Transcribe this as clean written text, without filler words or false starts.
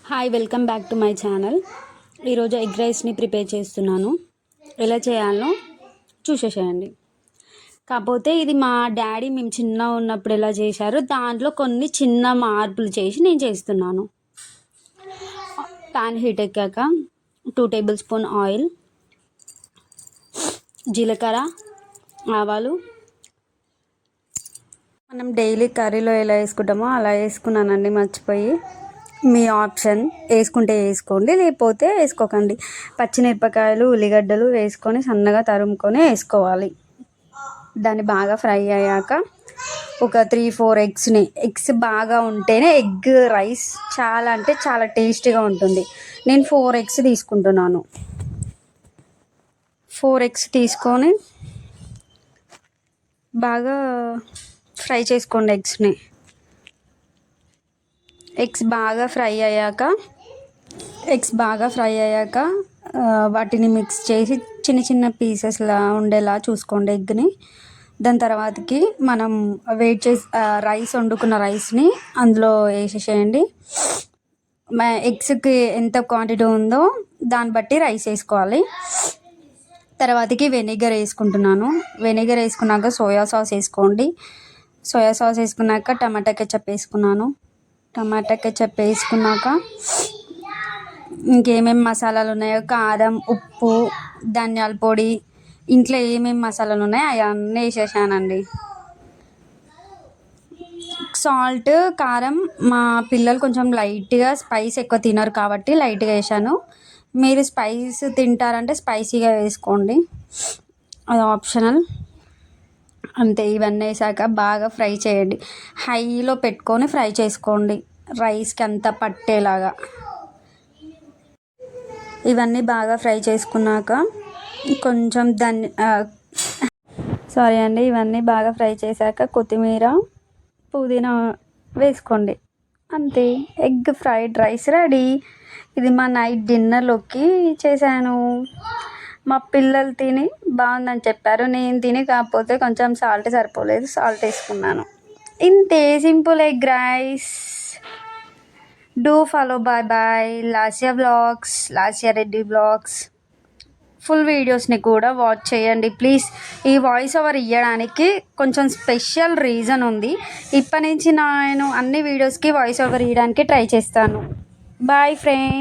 Hi, welcome back to my channel. ఈరోజు egg రైస్ని prepare చేస్తున్నాను. ఎలా చేయాలో చూసేసేయండి. కాకపోతే ఇది మా డాడీ మేము చిన్న ఉన్నప్పుడు ఎలా చేశారో దాంట్లో కొన్ని చిన్న మార్పులు చేసి నేను చేస్తున్నాను. ప్యాన్ హీట్ ఎక్కాక 2 టేబుల్ స్పూన్ ఆయిల్, జీలకర్ర, ఆవాలు. మనం డైలీ కర్రీలో ఎలా వేసుకుంటామో అలా వేసుకున్నానండి, మర్చిపోయి. మీ ఆప్షన్, వేసుకుంటే వేసుకోండి, లేకపోతే వేసుకోకండి. పచ్చిమిరపకాయలు, ఉల్లిగడ్డలు వేసుకొని సన్నగా తరుముకొని వేసుకోవాలి. దాన్ని బాగా ఫ్రై అయ్యాక ఒక 3-4 ఎగ్స్ బాగా ఉంటేనే ఎగ్ రైస్ చాలా అంటే చాలా టేస్టీగా ఉంటుంది. నేను 4 ఎగ్స్ తీసుకుంటున్నాను. 4 ఎగ్స్ తీసుకొని బాగా ఫ్రై చేసుకోండి ఎగ్స్ బాగా ఫ్రై అయ్యాక వాటిని మిక్స్ చేసి చిన్న చిన్న పీసెస్లా ఉండేలా చూసుకోండి ఎగ్ని. దాని తర్వాతకి మనం రైస్ వండుకున్న రైస్ని అందులో వేసేసేయండి. ఎగ్స్కి ఎంత క్వాంటిటీ ఉందో దాన్ని బట్టి రైస్ వేసుకోవాలి. తర్వాతకి వెనిగర్ వేసుకుంటున్నాను. వెనిగర్ వేసుకున్నాక సోయా సాస్ వేసుకోండి. సోయా సాస్ వేసుకున్నాక టమాటా కెచప్ వేసుకున్నాను. టమాటా కెచప్ వేసుకున్నాక ఇంకేమేమి మసాలాలు ఉన్నాయో, కారం, ఉప్పు, ధనియాల పొడి, ఇంట్లో ఏమేమి మసాలాలు ఉన్నాయో అవన్నీ వేసేసానండి. సాల్ట్, కారం మా పిల్లలు కొంచెం లైట్గా స్పైస్ ఎక్కువ తినరు కాబట్టి లైట్గా వేసాను. మీరు స్పైస్ తింటారంటే స్పైసీగా వేసుకోండి, అది ఆప్షనల్. అంతే. ఇవన్నీ వేసాక బాగా ఫ్రై చేయండి. హైలో పెట్టుకొని ఫ్రై చేసుకోండి, రైస్కి అంతా పట్టేలాగా. ఇవన్నీ బాగా ఫ్రై చేసుకున్నాక కొంచెం ఇవన్నీ బాగా ఫ్రై చేశాక కొత్తిమీర, పుదీనా వేసుకోండి. అంతే, ఎగ్ ఫ్రైడ్ రైస్ రెడీ. ఇది మా నైట్ డిన్నర్లోకి చేశాను. మా పిల్లలు తిని బాగుందని చెప్పారు. నేను తిని కాకపోతే కొంచెం సాల్ట్ సరిపోలేదు, సాల్ట్ వేసుకున్నాను. ఇంతే, simple egg rice. Do follow. Bye. Lasya Reddy vlogs full వీడియోస్ని కూడా వాచ్ చేయండి ప్లీజ్. ఈ వాయిస్ ఓవర్ ఇవ్వడానికి కొంచెం స్పెషల్ రీజన్ ఉంది. ఇప్పటి నుంచి నేను అన్ని వీడియోస్కి వాయిస్ ఓవర్ ఇవ్వడానికి ట్రై చేస్తాను. Bye friends.